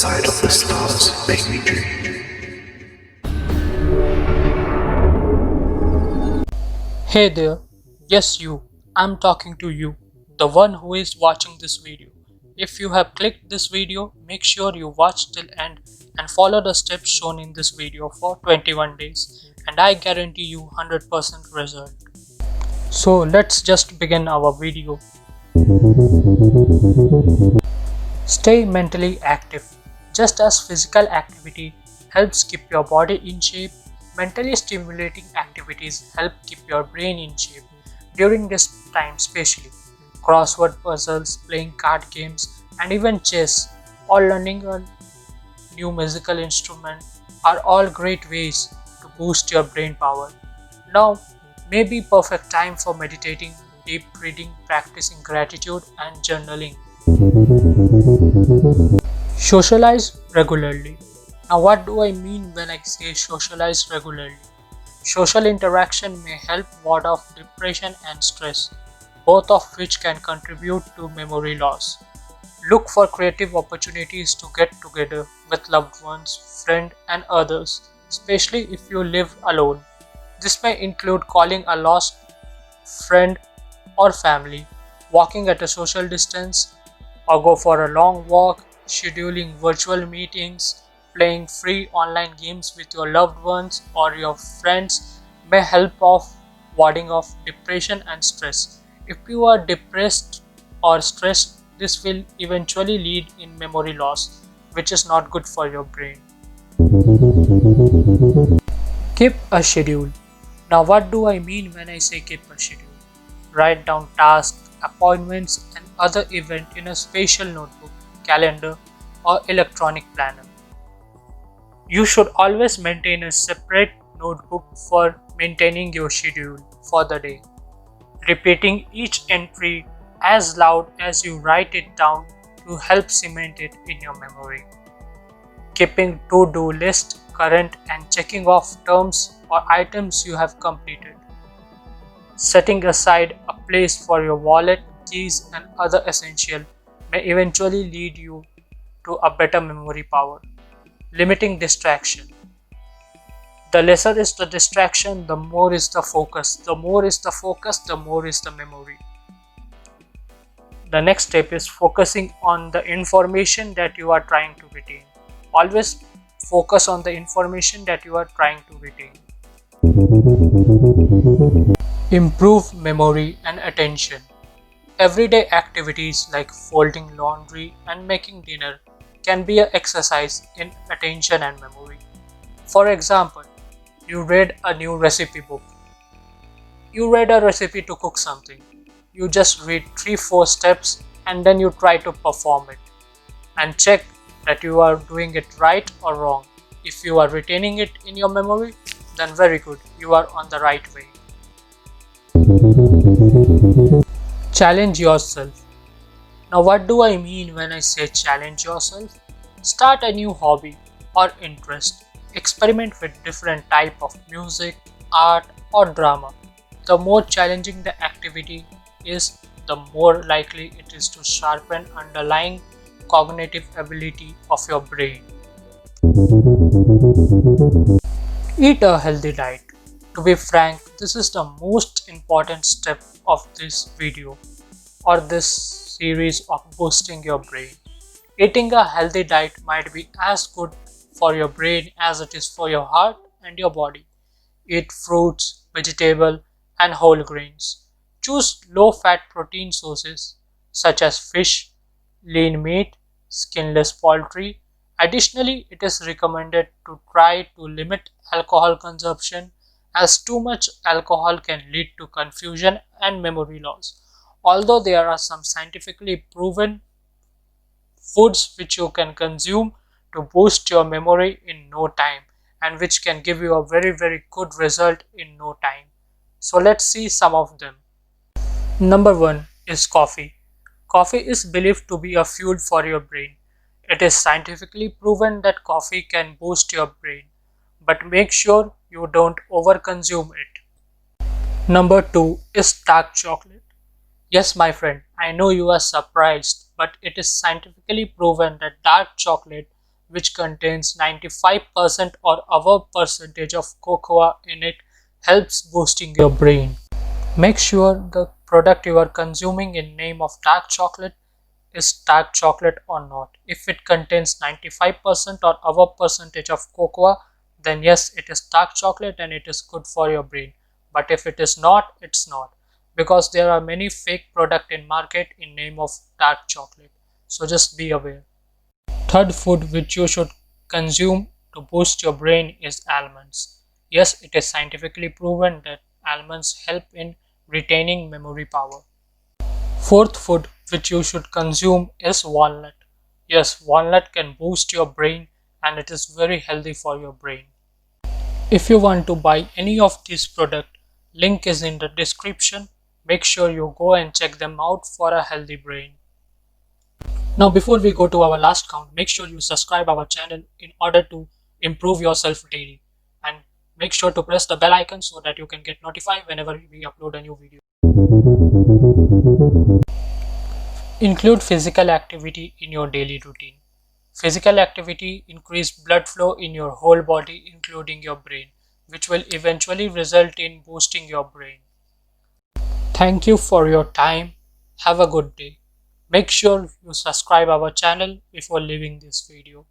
sight of the stars make me dream. Hey there, yes you, I'm talking to you, the one who is watching this video. If you have clicked this video, make sure you watch till end and follow the steps shown in this video for 21 days and I guarantee you 100% result. So let's just begin our video. Stay mentally active. Just as physical activity helps keep your body in shape, mentally stimulating activities help keep your brain in shape. During this time especially, crossword puzzles, playing card games, and even chess or learning a new musical instrument are all great ways to boost your brain power. Now may be perfect time for meditating, deep breathing, practicing gratitude and journaling. Socialize regularly. Now what do I mean when I say socialize regularly? Social interaction may help ward off depression and stress, both of which can contribute to memory loss. Look for creative opportunities to get together with loved ones, friends and others, especially if you live alone. This may include calling a lost friend or family, walking at a social distance, or go for a long walk, scheduling virtual meetings, playing free online games with your loved ones or your friends may help off warding off depression and stress. If you are depressed or stressed, this will eventually lead in memory loss, which is not good for your brain. Keep a schedule. Now what do I mean when I say keep a schedule? Write down tasks, appointments and other events in a special notebook, calendar or electronic planner. You should always maintain a separate notebook for maintaining your schedule for the day, repeating each entry as loud as you write it down to help cement it in your memory. Keeping to-do list current and checking off terms or items you have completed. Setting aside a place for your wallet, keys and other essential may eventually lead you to a better memory power. Limiting distraction. The lesser is the distraction, the more is the focus. The more is the focus, the more is the memory. The next step is focusing on the information that you are trying to retain. Always focus on the information that you are trying to retain. Improve memory and attention. Everyday activities like folding laundry and making dinner can be an exercise in attention and memory. For example, you read a new recipe book. You read a recipe to cook something. You just read 3-4 steps and then you try to perform it and check that you are doing it right or wrong. If you are retaining it in your memory, then very good, you are on the right way. Challenge yourself. Now what do I mean when I say challenge yourself? Start a new hobby or interest. Experiment with different type of music, art or drama. The more challenging the activity is, the more likely it is to sharpen underlying cognitive ability of your brain. Eat a healthy diet. To be frank, this is the most important step of this video or this series of boosting your brain. Eating a healthy diet might be as good for your brain as it is for your heart and your body. Eat fruits, vegetables and whole grains. Choose low-fat protein sources such as fish, lean meat, skinless poultry. Additionally, it is recommended to try to limit alcohol consumption as too much alcohol can lead to confusion and memory loss. Although there are some scientifically proven foods which you can consume to boost your memory in no time and which can give you a very good result in no time. So let's see some of them. Number 1 is coffee. Coffee is believed to be a fuel for your brain. It is scientifically proven that coffee can boost your brain, but make sure you don't overconsume it. Number 2 is dark chocolate. Yes, my friend, I know you are surprised, but it is scientifically proven that dark chocolate which contains 95% or above percentage of cocoa in it, helps boosting your brain. Make sure the product you are consuming in name of dark chocolate is dark chocolate or not. If it contains 95% or above percentage of cocoa, then yes, it is dark chocolate and it is good for your brain. But if it is not, it's not, because there are many fake product in market in name of dark chocolate. So just be aware. Third food which you should consume to boost your brain is almonds. Yes, it is scientifically proven that almonds help in retaining memory power. Fourth food which you should consume is walnut. Yes, walnut can boost your brain and it is very healthy for your brain. If you want to buy any of these products, link is in the description. Make sure you go and check them out for a healthy brain. Now before we go to our last count, make sure you subscribe our channel in order to improve yourself daily, and make sure to press the bell icon so that you can get notified whenever we upload a new video. Include physical activity in your daily routine. Physical activity increase blood flow in your whole body including your brain, which will eventually result in boosting your brain. Thank you for your time. Have a good day. Make sure you subscribe our channel before leaving this video.